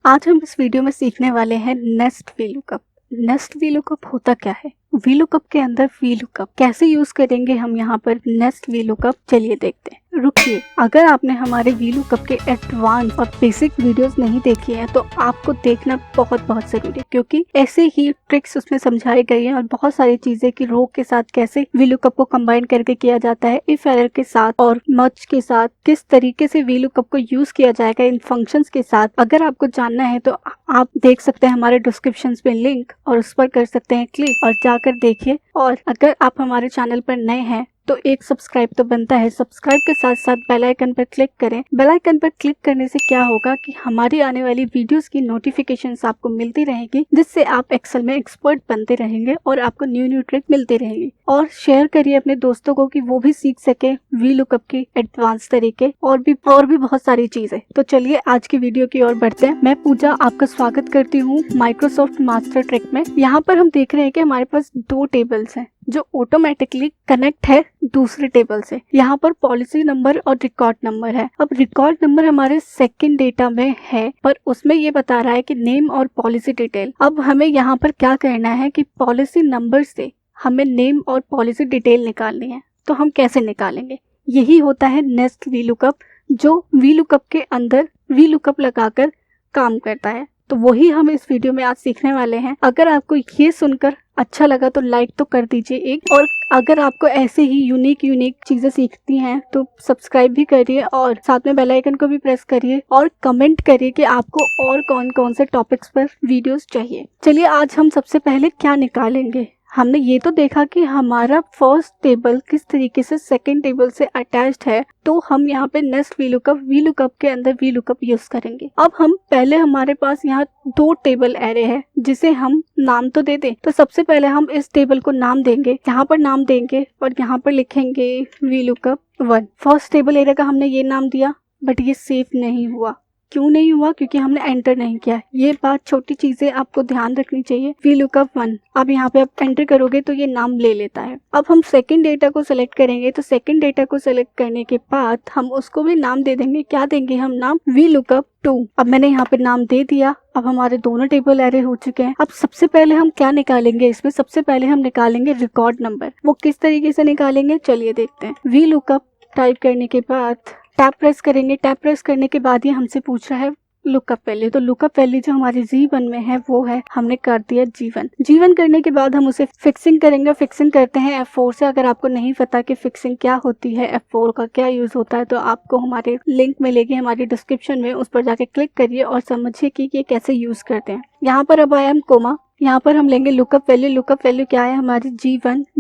आज हम इस वीडियो में सीखने वाले हैं नेस्ट वीलुकअप। नेस्ट वीलुकअप होता क्या है, वीलुकअप के अंदर वीलुकअप कैसे यूज करेंगे हम यहाँ पर नेस्ट वीलुकअप, चलिए देखते हैं। रुकिए, अगर आपने हमारे वीलुकअप के एडवांस और बेसिक वीडियोस नहीं देखी हैं तो आपको देखना बहुत जरूरी है, क्योंकि ऐसे ही ट्रिक्स उसमें समझाई गई हैं और बहुत सारी चीजें कि रो के साथ कैसे वीलुकअप को कंबाइन करके किया जाता है, इफ एरर के साथ और मर्ज के साथ किस तरीके से वीलुकअप को यूज किया जाएगा इन फंक्शंस के साथ। अगर आपको जानना है तो आप देख सकते हैं हमारे डिस्क्रिप्शन में लिंक, और उस पर कर सकते हैं क्लिक और जाकर देखिए। और अगर आप हमारे चैनल पर नए हैं तो एक सब्सक्राइब तो बनता है, सब्सक्राइब के साथ साथ बेल आइकन पर क्लिक करें। बेल आइकन पर क्लिक करने से क्या होगा कि हमारी आने वाली वीडियोस की नोटिफिकेशंस आपको मिलती रहेगी, जिससे आप एक्सेल में एक्सपर्ट बनते रहेंगे और आपको न्यू ट्रिक मिलती रहेंगी। और शेयर करिए अपने दोस्तों को कि वो भी सीख सके वीलुकअप की एडवांस तरीके और भी बहुत सारी चीजें। तो चलिए आज की वीडियो की ओर बढ़ते हैं। मैं पूजा आपका स्वागत करती हूँ माइक्रोसॉफ्ट मास्टर ट्रिक में। यहाँ पर हम देख रहे हैं कि हमारे पास दो टेबल्स हैं जो ऑटोमेटिकली कनेक्ट है दूसरे टेबल से। यहाँ पर पॉलिसी नंबर और रिकॉर्ड नंबर है। अब रिकॉर्ड नंबर हमारे सेकंड डेटा में है, पर उसमें ये बता रहा है कि नेम और पॉलिसी डिटेल। अब हमें यहाँ पर क्या करना है कि पॉलिसी नंबर से हमें नेम और पॉलिसी डिटेल निकालनी है। तो हम कैसे निकालेंगे, यही होता है नेस्ट वीलुकअप, जो वीलुकअप के अंदर वीलुकअप लगाकर काम करता है। तो वही हम इस वीडियो में आज सीखने वाले हैं। अगर आपको ये सुनकर अच्छा लगा तो लाइक तो कर दीजिए एक, और अगर आपको ऐसे ही यूनिक चीजें सीखती हैं तो सब्सक्राइब भी करिए और साथ में बेल आइकन को भी प्रेस करिए और कमेंट करिए कि आपको और कौन कौन से टॉपिक्स पर वीडियोस चाहिए। चलिए आज हम सबसे पहले क्या निकालेंगे। हमने ये तो देखा कि हमारा फर्स्ट टेबल किस तरीके से सेकंड टेबल से अटैच्ड है, तो हम यहाँ पे नेस्ट वीलुकअप के अंदर वीलुकअप यूज करेंगे। अब हम पहले, हमारे पास यहाँ दो टेबल एरे है जिसे हम नाम तो दे दें। तो सबसे पहले हम इस टेबल को नाम देंगे, यहाँ पर नाम देंगे और यहाँ पर लिखेंगे वीलुकअप 1। फर्स्ट टेबल एरे का हमने ये नाम दिया, बट ये सेव नहीं हुआ। क्यों नहीं हुआ? क्योंकि हमने एंटर नहीं किया। ये बात, छोटी चीजें आपको ध्यान रखनी चाहिए। वीलुकअप 1, अब यहाँ पे आप एंटर करोगे तो ये नाम ले लेता है। अब हम सेकंड डेटा को सिलेक्ट करेंगे, तो सेकंड डेटा को सिलेक्ट करने के बाद हम उसको भी नाम दे देंगे। क्या देंगे हम नाम? वीलुकअप 2। अब मैंने यहाँ पे नाम दे दिया। अब हमारे दोनों टेबल एरे हो चुके हैं। अब सबसे पहले हम क्या निकालेंगे इसमें? सबसे पहले हम निकालेंगे रिकॉर्ड नंबर। वो किस तरीके से निकालेंगे, चलिए देखते हैं। वीलुकअप टाइप करने के बाद टैब प्रेस करेंगे। टैब प्रेस करने के बाद ये हमसे पूछ रहा है लुकअप वैल्यू। तो लुकअप वैल्यू जो हमारी G1 में है वो है, हमने कर दिया G1 करने के बाद हम उसे फिक्सिंग करेंगे। फिक्सिंग करते हैं F4 से। अगर आपको नहीं पता कि फिक्सिंग क्या होती है, F4 का क्या यूज होता है, तो आपको हमारे लिंक मिलेगी हमारी डिस्क्रिप्शन में, उस पर जाके क्लिक करिए और समझिए कि ये कैसे यूज करते हैं। यहाँ पर अब आया हम कोमा, यहाँ पर हम लेंगे लुकअप वैल्यू। लुकअप वैल्यू क्या है हमारी?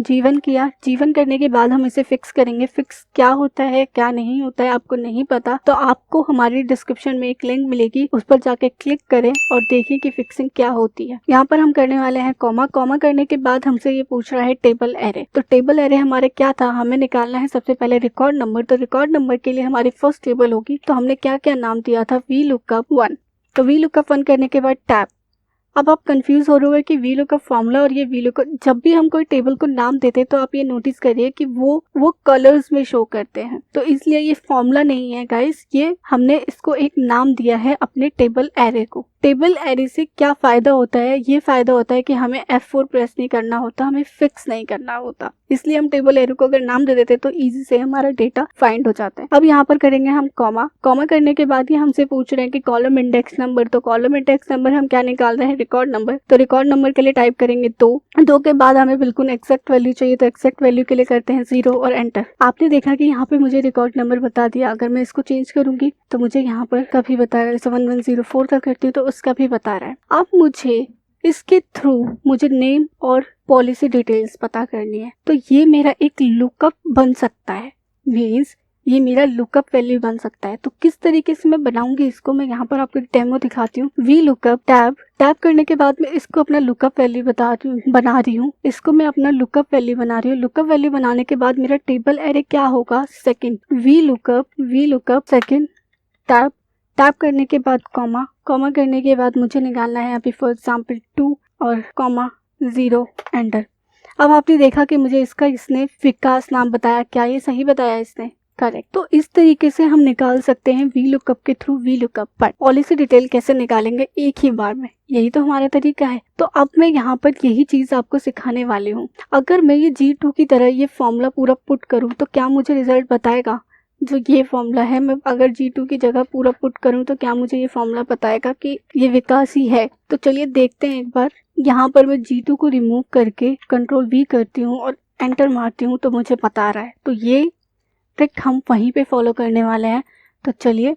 G1 किया। G1 करने के बाद हम इसे फिक्स करेंगे। फिक्स क्या होता है क्या नहीं होता है आपको नहीं पता, तो आपको हमारी डिस्क्रिप्शन में एक लिंक मिलेगी, उस पर जाके क्लिक करें और देखिए कि फिक्सिंग क्या होती है। यहाँ पर हम करने वाले हैं कॉमा। कॉमा करने के बाद हमसे ये पूछ रहा है टेबल एरे। तो टेबल एरे हमारे क्या था, हमें निकालना है सबसे पहले रिकॉर्ड नंबर। तो रिकॉर्ड नंबर के लिए हमारी फर्स्ट टेबल होगी, तो हमने क्या क्या नाम दिया था? वीलुकअप 1। तो वीलुकअप 1 करने के बाद टैब। अब आप कंफ्यूज हो रहे हो कि वीलुकअप फॉर्मूला और ये वीलुकअप, जब भी हम कोई टेबल को नाम देते हैं तो आप ये नोटिस करिए कि वो कलर्स में शो करते हैं। तो इसलिए ये फॉर्मूला नहीं है गाइस, ये हमने इसको एक नाम दिया है अपने टेबल एरे को। टेबल एरे से क्या फायदा होता है? ये फायदा होता है कि हमें F4 प्रेस नहीं करना होता, हमें फिक्स नहीं करना होता। इसलिए हम टेबल एरे को अगर नाम दे देते तो इजी से हमारा डेटा फाइंड हो जाता है। अब यहाँ पर करेंगे हम कॉमा। कॉमा करने के बाद ये हमसे पूछ रहे हैं कि कॉलम इंडेक्स नंबर। तो कॉलम इंडेक्स नंबर हम क्या निकाल रहे हैं? Record number. तो रिकॉर्ड नंबर के लिए टाइप करेंगे 2 के बाद हमें बिल्कुल एक्जैक्ट वैल्यू चाहिए, तो एक्जैक्ट वैल्यू के लिए करते हैं 0 और एंटर। आपने देखा कि यहाँ पे मुझे रिकॉर्ड नंबर बता दिया। अगर मैं इसको चेंज करूंगी तो मुझे यहाँ पर कभी बता रहा है, 7104 का करती हूँ तो उसका भी बता रहा है। अब मुझे इसके थ्रू मुझे नेम और पॉलिसी डिटेल्स पता करनी है, तो ये मेरा एक लुकअप बन सकता है, मीन्स ये मेरा लुकअप वैल्यू बन सकता है। तो किस तरीके से मैं बनाऊंगी इसको, मैं यहाँ पर आपको डेमो दिखाती हूँ। वीलुकअप टैब करने के बाद मैं इसको अपना लुकअप वैल्यू बना रही हूँ। इसको मैं अपना लुकअप वैल्यू बना रही हूँ। लुकअप वैल्यू बनाने के बाद मेरा टेबल एरे क्या होगा? सेकंड। VLOOKUP second. टैब करने के बाद कॉमा करने के बाद मुझे निकालना है अभी फॉर एग्जाम्पल 2 और कॉमा 0 एंटर। अब आपने देखा कि मुझे इसने विकास नाम बताया। क्या ये सही बताया इसने? करेक्ट। तो इस तरीके से हम निकाल सकते हैं वी लुकअप के थ्रू वी लुकअप। पर पॉलिसी डिटेल कैसे निकालेंगे एक ही बार में, यही तो हमारा तरीका है। तो अब मैं यहाँ पर यही चीज आपको सिखाने वाली हूँ। अगर मैं ये G2 की तरह ये फॉर्मूला पूरा पुट करूँ तो क्या मुझे रिजल्ट बताएगा? जो ये फॉर्मूला है, मैं अगर G2 की जगह पूरा पुट करूँ तो क्या मुझे ये फॉर्मूला बताएगा कि ये विकास ही है? तो चलिए देखते हैं एक बार। यहाँ पर मैं G2 को रिमूव करके कंट्रोल V करती हूँ और एंटर मारती हूँ तो मुझे बता रहा है। तो ये ट्रिक हम वहीं पे फॉलो करने वाले हैं। तो चलिए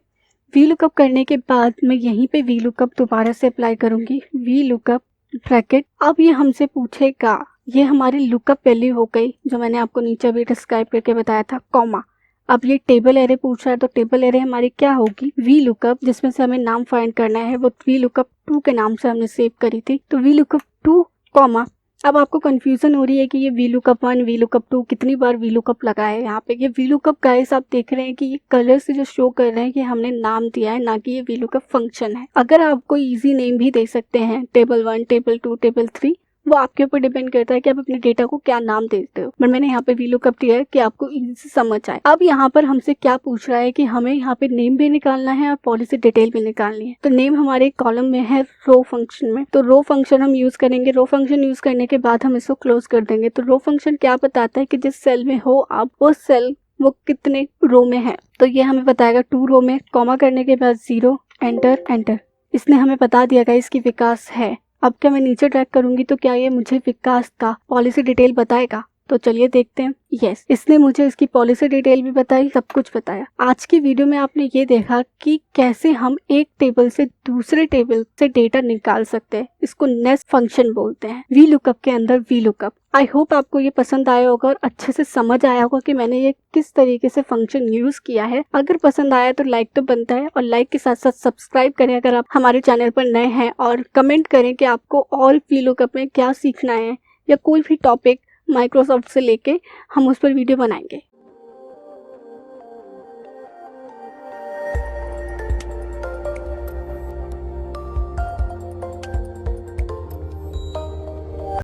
वी लुकअप करने के बाद मैं यहीं पे वी लुकअप दोबारा से अप्लाई करूंगी। वी लुकअप ब्रैकेट, अब ये हमसे पूछेगा, ये हमारी लुकअप वैल्यू हो गई जो मैंने आपको नीचे भी डिस्क्राइब करके बताया था, कॉमा। अब ये टेबल एरे पूछ रहा है तो टेबल एरे हमारी क्या होगी? वी लुकअप, जिसमें से हमें नाम फाइंड करना है, वो वी लुकअप 2 के नाम से हमने सेव करी थी। तो वी लुकअप 2 कॉमा। अब आपको कंफ्यूजन हो रही है कि ये वी लुकअप 1 वी लुकअप 2 कितनी बार वी लुकअप लगा है यहाँ पे। ये वी लुकअप गाइस आप देख रहे हैं कि ये कलर से जो शो कर रहे हैं कि हमने नाम दिया है, ना कि ये वी लुकअप फंक्शन है। अगर आप कोई इजी नेम भी दे सकते हैं, टेबल 1 टेबल 2 टेबल 3, वो आपके ऊपर डिपेंड करता है कि आप अपने डेटा को क्या नाम देते हो। बट मैंने यहाँ पे वी लुकअप दिया है कि आपको इजी से समझ आए। अब यहाँ पर हमसे क्या पूछ रहा है कि हमें यहाँ पे नेम भी निकालना है और पॉलिसी डिटेल भी निकालनी है। तो नेम हमारे कॉलम में है रो फंक्शन में, तो रो फंक्शन हम यूज करेंगे। रो फंक्शन यूज करने के बाद हम इसको क्लोज कर देंगे। तो रो फंक्शन क्या बताता है कि जिस सेल में हो आप, वो सेल वो कितने रो में है। तो ये हमें बताएगा 2 रो में। कॉमा करने के बाद 0 एंटर एंटर। इसने हमें बता दिया कि इसकी विकास है। अब क्या मैं नीचे ट्रैक करूंगी तो क्या ये मुझे विकास का पॉलिसी डिटेल बताएगा? तो चलिए देखते हैं। यस, इसने मुझे इसकी पॉलिसी डिटेल भी बताई, सब कुछ बताया। आज की वीडियो में आपने ये देखा कि कैसे हम एक टेबल से दूसरे टेबल से डेटा निकाल सकते हैं। इसको नेस्ट फंक्शन बोलते हैं, वी लुकअप के अंदर वी लुकअप। आई होप आपको ये पसंद आया होगा और अच्छे से समझ आया होगा कि मैंने ये किस तरीके से फंक्शन यूज किया है। अगर पसंद आया तो लाइक तो बनता है, और लाइक के साथ साथ सब्सक्राइब करें अगर आप हमारे चैनल पर नए हैं, और कमेंट करें कि आपको और वी लुकअप में क्या सीखना है, या कोई भी टॉपिक माइक्रोसॉफ्ट से लेके हम उस पर वीडियो बनाएंगे।